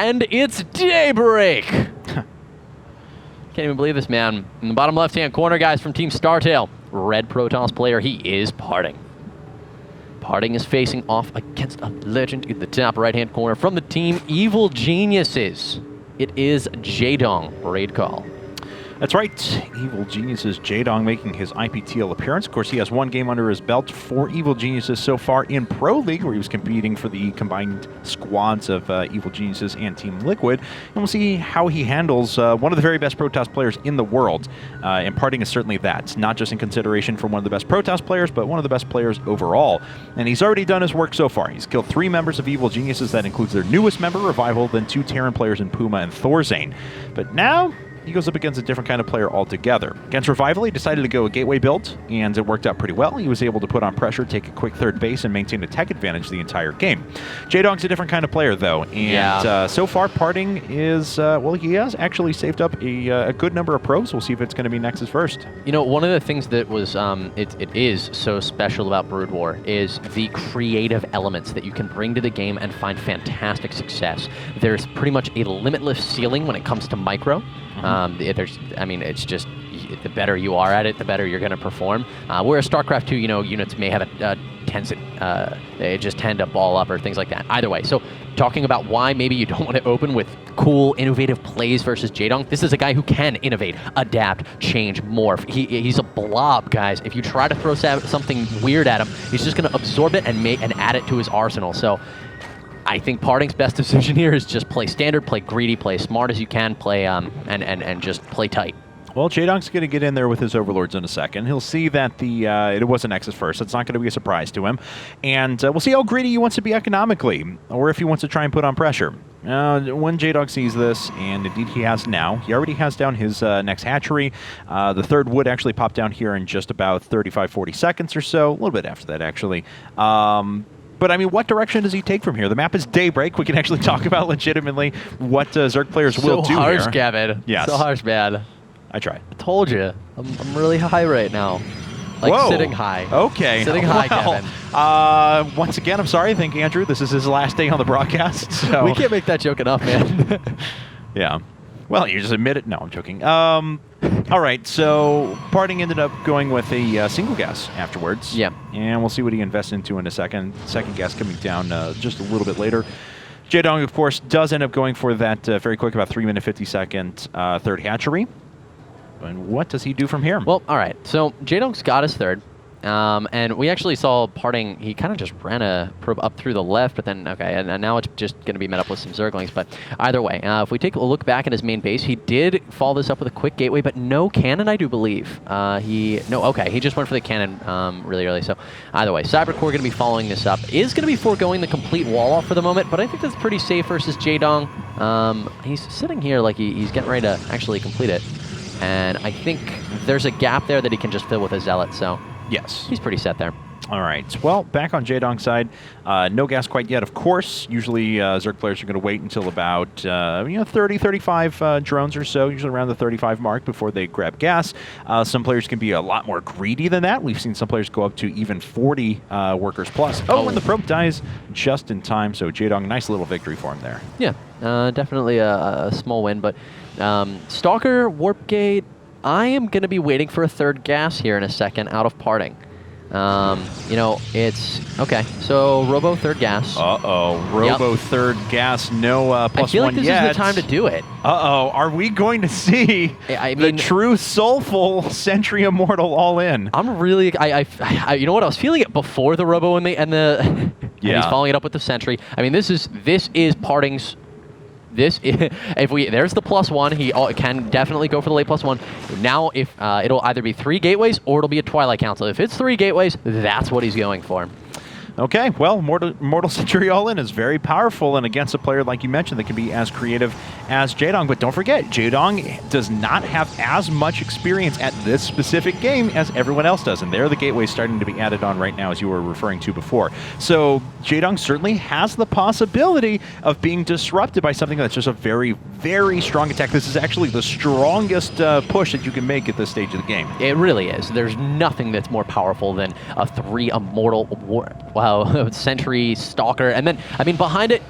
and it's daybreak. Can't even believe this, man. In the bottom left-hand corner, guys, from Team Startale, red Protoss player, he is Parting. Parting is facing off against a legend in the top right-hand corner from the team Evil Geniuses. It is Jaedong, raid call. That's right, Evil Geniuses Jaedong making his IPTL appearance. Of course, he has one game under his belt for Evil Geniuses so far in Pro League, where he was competing for the combined squads of Evil Geniuses and Team Liquid. And we'll see how he handles one of the very best Protoss players in the world. And Parting is certainly that, not just in consideration for one of the best Protoss players, but one of the best players overall. And he's already done his work so far. He's killed 3 members of Evil Geniuses. That includes their newest member, Revival, then 2 Terran players in Puma and Thorzane. But now he goes up against a different kind of player altogether. Against Revival, he decided to go a gateway build, and it worked out pretty well. He was able to put on pressure, take a quick third base, and maintain a tech advantage the entire game. Jaedong's a different kind of player, though, and so far, Parting is, well, he has actually saved up a good number of pros. We'll see if it's going to be Nexus first. You know, one of the things that was, it is so special about Brood War is the creative elements that you can bring to the game and find fantastic success. There's pretty much a limitless ceiling when it comes to micro. I mean, it's just, the better you are at it, the better you're going to perform. Whereas StarCraft 2, you know, units may have they just tend to ball up or things like that. Either way, so talking about why maybe you don't want to open with cool, innovative plays versus Jaedong, this is a guy who can innovate, adapt, change, morph. He's a blob, guys. If you try to throw something weird at him, he's just going to absorb it and add it to his arsenal. So I think Parting's best decision here is just play standard, play greedy, play as smart as you can, play and just play tight. Well, Jaedong's going to get in there with his Overlords in a second. He'll see that it was a Nexus first. It's not going to be a surprise to him. And we'll see how greedy he wants to be economically, or if he wants to try and put on pressure. When Jaedong sees this, and indeed he has now, he already has down his next hatchery. The third would actually pop down here in just about 35-40 seconds or so. A little bit after that, actually. But, I mean, what direction does he take from here? The map is daybreak. We can actually talk about legitimately what Zerg players will do here. So harsh, Gavin. Yes. So harsh, man. I tried. I told you. I'm really high right now. Like, whoa. Sitting high. Okay. Sitting high, Kevin. Once again, I'm sorry. I think, Andrew, this is his last day on the broadcast. So. We can't make that joke enough, man. Yeah. Well, you just admit it. No, I'm joking. All right, so Parting ended up going with a single gas afterwards. Yeah. And we'll see what he invests into in a second. Second gas coming down just a little bit later. Jaedong, of course, does end up going for that very quick, about 3-minute, 50-second third hatchery. And what does he do from here? Well, all right. So Jaedong's got his third. And we actually saw Parting, he kind of just ran a probe up through the left, but then, okay, and now it's just going to be met up with some Zerglings. But either way, if we take a look back at his main base, he did follow this up with a quick gateway, but no cannon, I do believe. He just went for the cannon really early. So either way, Cybercore going to be following this up. Is going to be foregoing the complete wall off for the moment, but I think that's pretty safe versus Jaedong. He's sitting here like he's getting ready to actually complete it. And I think there's a gap there that he can just fill with a Zealot, so yes, he's pretty set there. All right. Well, back on Jaedong's side, no gas quite yet, of course. Usually Zerg players are going to wait until about 30, 35 drones or so, usually around the 35 mark before they grab gas. Some players can be a lot more greedy than that. We've seen some players go up to even 40 workers plus. Oh, and the probe dies just in time, so Jaedong, nice little victory for him there. Yeah, definitely a small win, but Stalker, Warp Gate, I am going to be waiting for a third gas here in a second out of Parting. It's okay. So Robo third gas. Robo third gas. No +1 yet. I feel like this is the time to do it. Are we going to see the true soulful Sentry Immortal all in? I'm really. You know what? I was feeling it before the Robo and the. Yeah. And he's following it up with the Sentry. I mean, this is Parting's. There's the +1. He can definitely go for the late +1. Now, if it'll either be 3 gateways or it'll be a Twilight Council. If it's 3 gateways, that's what he's going for. Okay, well, Mortal Century All-In is very powerful, and against a player, like you mentioned, that can be as creative as Jaedong. But don't forget, Jaedong does not have as much experience at this specific game as everyone else does, and there are the gateways starting to be added on right now, as you were referring to before. So Jaedong certainly has the possibility of being disrupted by something that's just a very, very strong attack. This is actually the strongest push that you can make at this stage of the game. It really is. There's nothing that's more powerful than a 3 Immortal Sentry, Stalker, and then, I mean, behind it,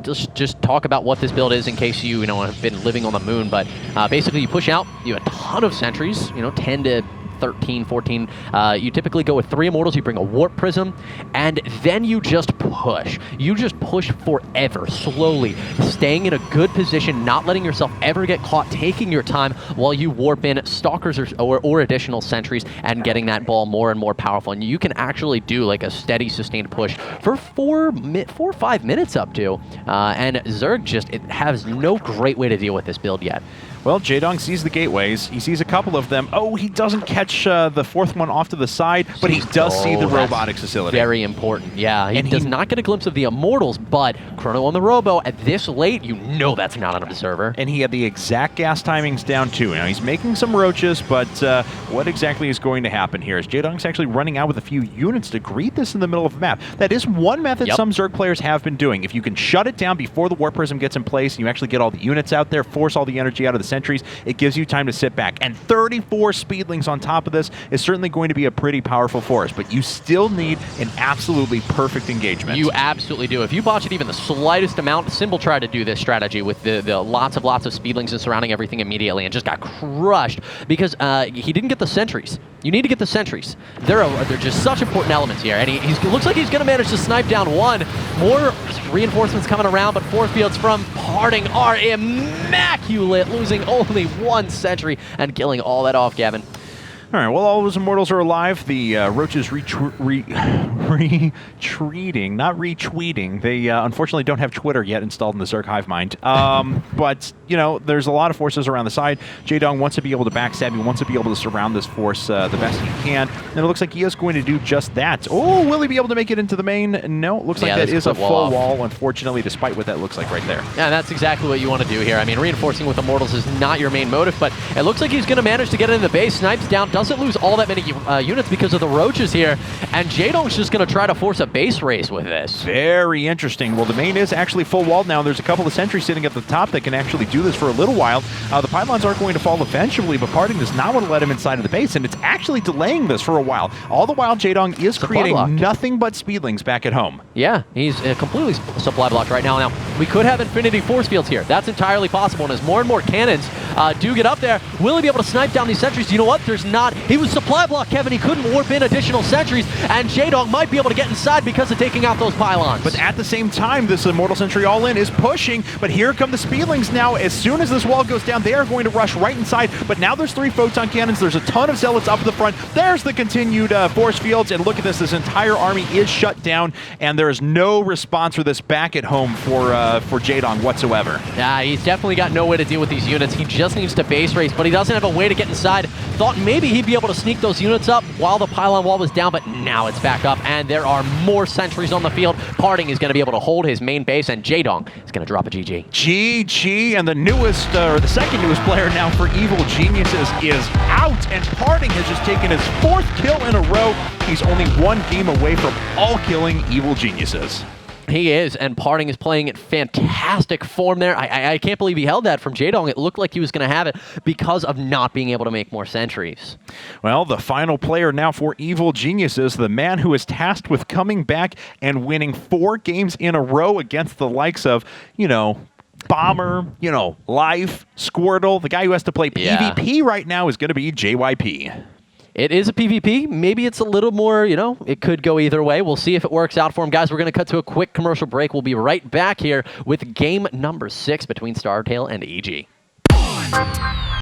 just talk about what this build is in case you know, have been living on the moon, but basically you push out, you have a ton of sentries, you know, 10 to 13, 14. You typically go with 3 Immortals, you bring a Warp Prism, and then you just push. You just push forever, slowly, staying in a good position, not letting yourself ever get caught, taking your time while you warp in Stalkers or additional sentries and getting that ball more and more powerful. And you can actually do like a steady, sustained push for 4 or 5 minutes up to. And Zerg just has no great way to deal with this build yet. Well, Jaedong sees the gateways. He sees a couple of them. Oh, he doesn't catch the 4th one off to the side, but he does see the robotics facility. Very important, yeah. He does not get a glimpse of the Immortals, but Chrono on the Robo, at this late, you know that's not an observer. And he had the exact gas timings down, too. Now, he's making some roaches, but what exactly is going to happen here is Jaedong's actually running out with a few units to greet this in the middle of the map. That is one method some Zerg players have been doing. If you can shut it down before the Warp Prism gets in place, and you actually get all the units out there, force all the energy out of the sentries, it gives you time to sit back. And 34 Speedlings on top of this is certainly going to be a pretty powerful force, but you still need an absolutely perfect engagement. You absolutely do. If you botch it even the slightest amount, Symbol tried to do this strategy with the lots of Speedlings and surrounding everything immediately and just got crushed because he didn't get the sentries. You need to get the sentries. They're just such important elements here, and he looks like he's going to manage to snipe down one. More reinforcements coming around, but force fields from Parting are immaculate, losing only 1 sentry and killing all that off, Gavin. All right, well, all those Immortals are alive. The Roaches retreating, not retweeting. They unfortunately don't have Twitter yet installed in the Zerg hive mind. But, you know, there's a lot of forces around the side. Jaedong wants to be able to backstab. He wants to be able to surround this force the best he can. And it looks like he is going to do just that. Oh, will he be able to make it into the main? No, it looks like that is a full wall, unfortunately, despite what that looks like right there. Yeah, that's exactly what you want to do here. I mean, reinforcing with Immortals is not your main motive, but it looks like he's going to manage to get into the base. Snipes down, doesn't lose all that many units because of the roaches here, and Jaedong's just going to try to force a base race with this. Very interesting. Well, the main is actually full walled now. There's a couple of sentries sitting at the top that can actually do this for a little while. The pylons are going to fall eventually, but Parting does not want to let him inside of the base, and it's actually delaying this for a while. All the while, Jaedong is creating nothing but Speedlings back at home. Yeah, he's completely supply blocked right now. Now, we could have Infinity Force Fields here. That's entirely possible, and as more and more cannons do get up there, will he be able to snipe down these sentries? You know what? There's not. He was supply block, Kevin. He couldn't warp in additional sentries, and Jaedong might be able to get inside because of taking out those pylons. But at the same time, this Immortal Sentry all-in is pushing, but here come the Speedlings now. As soon as this wall goes down, they are going to rush right inside, but now there's 3 Photon Cannons. There's a ton of Zealots up at the front. There's the continued force fields, and look at this. This entire army is shut down, and there is no response for this back at home for Jaedong whatsoever. Yeah, he's definitely got no way to deal with these units. He just needs to base race, but he doesn't have a way to get inside. Thought maybe he'd be able to sneak those units up while the pylon wall was down, but now it's back up, and there are more sentries on the field. Parting is going to be able to hold his main base, and Jaedong is going to drop a GG. GG, and the newest, or the second newest player now for Evil Geniuses is out, and Parting has just taken his 4th kill in a row. He's only 1 game away from all killing Evil Geniuses. He is, and Parting is playing in fantastic form there. I can't believe he held that from Jaedong. It looked like he was going to have it because of not being able to make more sentries. Well, the final player now for Evil Geniuses, the man who is tasked with coming back and winning 4 games in a row against the likes of, you know, Bomber, you know, Life, Squirtle. The guy who has to play PvP right now is going to be JYP. It is a PvP. Maybe it's a little more, you know, it could go either way. We'll see if it works out for him. Guys, we're going to cut to a quick commercial break. We'll be right back here with game number 6 between Startale and EG.